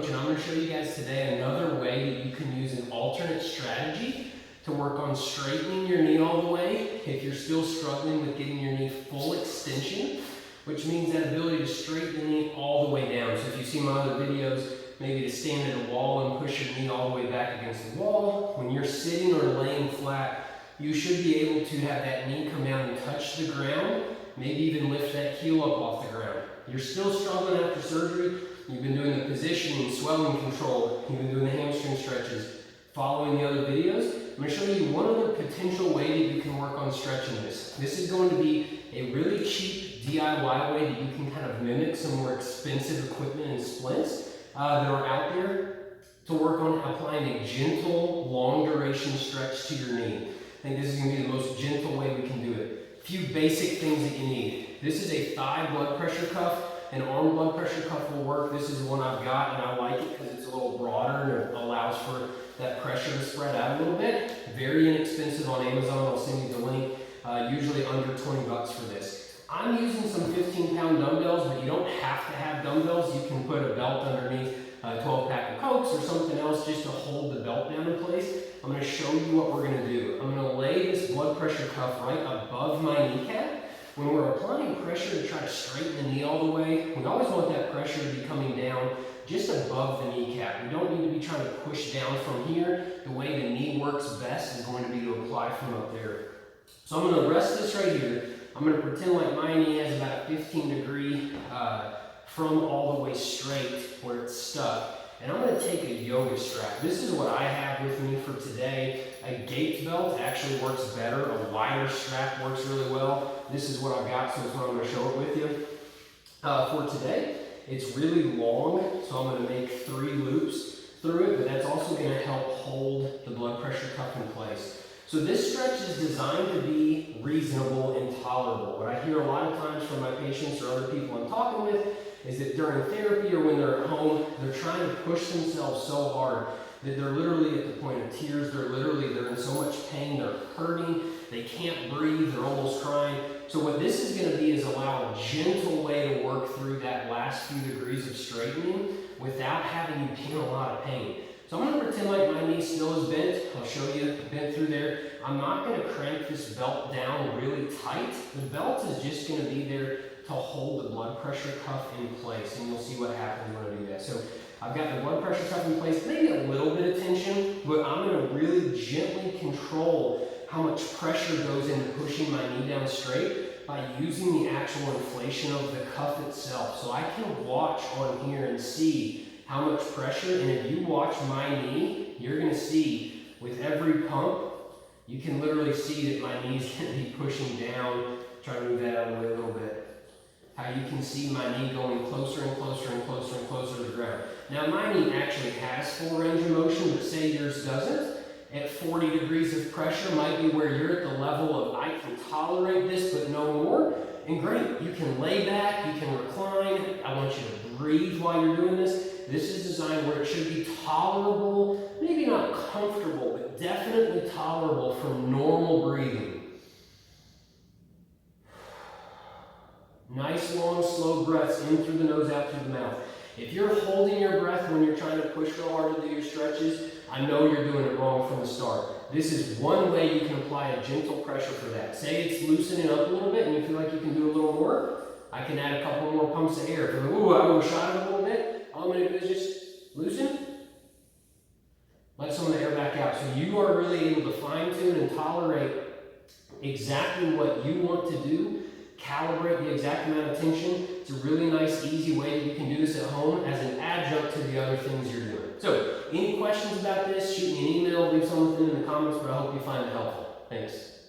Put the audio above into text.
Coach, and I'm going to show you guys today another way that you can use an alternate strategy to work on straightening your knee all the way if you're still struggling with getting your knee full extension, which means that ability to straighten the knee all the way down. So if you see my other videos, maybe to stand at a wall and push your knee all the way back against the wall. When you're sitting or laying flat, you should be able to have that knee come down and touch the ground, maybe even lift that heel up off the ground. You're still struggling after surgery, you've been doing the positioning, swelling control, you've been doing the hamstring stretches, following the other videos. I'm going to show you one other potential way that you can work on stretching this. This is going to be a really cheap DIY way that you can kind of mimic some more expensive equipment and splints that are out there to work on applying a gentle, long duration stretch to your knee. I think this is going to be the most gentle way we can do it. A few basic things that you need. This is a thigh blood pressure cuff. An arm blood pressure cuff will work. This is the one I've got, and I like it because it's a little broader and it allows for that pressure to spread out a little bit. Very inexpensive on Amazon. I'll send you the link. Usually under 20 bucks for this. I'm using some 15-pound dumbbells, but you don't have to have dumbbells. You can put a belt underneath a 12-pack of Cokes or something else just to hold the belt down in place. I'm going to show you what we're going to do. I'm going to lay this blood pressure cuff right above my kneecap. When we're applying pressure to try to straighten the knee all the way, we always want that pressure to be coming down just above the kneecap. We don't need to be trying to push down from here. The way the knee works best is going to be to apply from up there. So I'm going to rest this right here. I'm going to pretend like my knee has about a 15-degree from all the way straight where it's stuck. And I'm going to take a yoga strap. This is what I have with me for today. A gate belt actually works better. A wider strap works really well. This is what I've got, so that's what I'm going to show it with you. For today, it's really long, so I'm going to make 3 loops through it, but that's also going to help hold the blood pressure cuff in place. So this stretch is designed to be reasonable and tolerable. What I hear a lot of times from my patients or other people I'm talking with is that during therapy or when they're at home, they're trying to push themselves so hard that they're literally at the point of tears. They're in so much pain, they're hurting, they can't breathe, they're almost crying. So what this is going to be is allow a gentle way to work through that last few degrees of straightening without having you be in a lot of pain. So I'm going to pretend like my knee still is bent. I'll show you bent through there. I'm not going to crank this belt down really tight. The belt is just going to be there to hold the blood pressure cuff in place, and you'll see what happens when I do that. So I've got the blood pressure cuff in place, maybe a little bit of tension, but I'm going to really gently control how much pressure goes into pushing my knee down straight by using the actual inflation of the cuff itself. So I can watch on here and see how much pressure, and if you watch my knee, you're going to see with every pump, you can literally see that my knee's going to be pushing down. Try to move that out of the way a little bit. How you can see my knee going closer and closer and closer and closer to the ground. Now my knee actually has full range of motion, but say yours doesn't. At 40 degrees of pressure might be where you're at the level of I can tolerate this but no more. And great, you can lay back, you can recline. I want you to breathe while you're doing this. This is designed where it should be tolerable, maybe not comfortable, but definitely tolerable for normal breathing. Nice, long, slow breaths in through the nose, out through the mouth. If you're holding your breath when you're trying to push real hard to do your stretches, I know you're doing it wrong from the start. This is one way you can apply a gentle pressure for that. Say it's loosening up a little bit and you feel like you can do a little more. I can add a couple more pumps of air. If you're like, ooh, I overshot it a little bit, all I'm going to do is just loosen. Let some of the air back out. So you are really able to fine tune and tolerate exactly what you want to do. Calibrate the exact amount of tension. It's a really nice, easy way that you can do this at home as an adjunct to the other things you're doing. So, any questions about this, shoot me an email, leave something in the comments, but I hope you find it helpful. Thanks.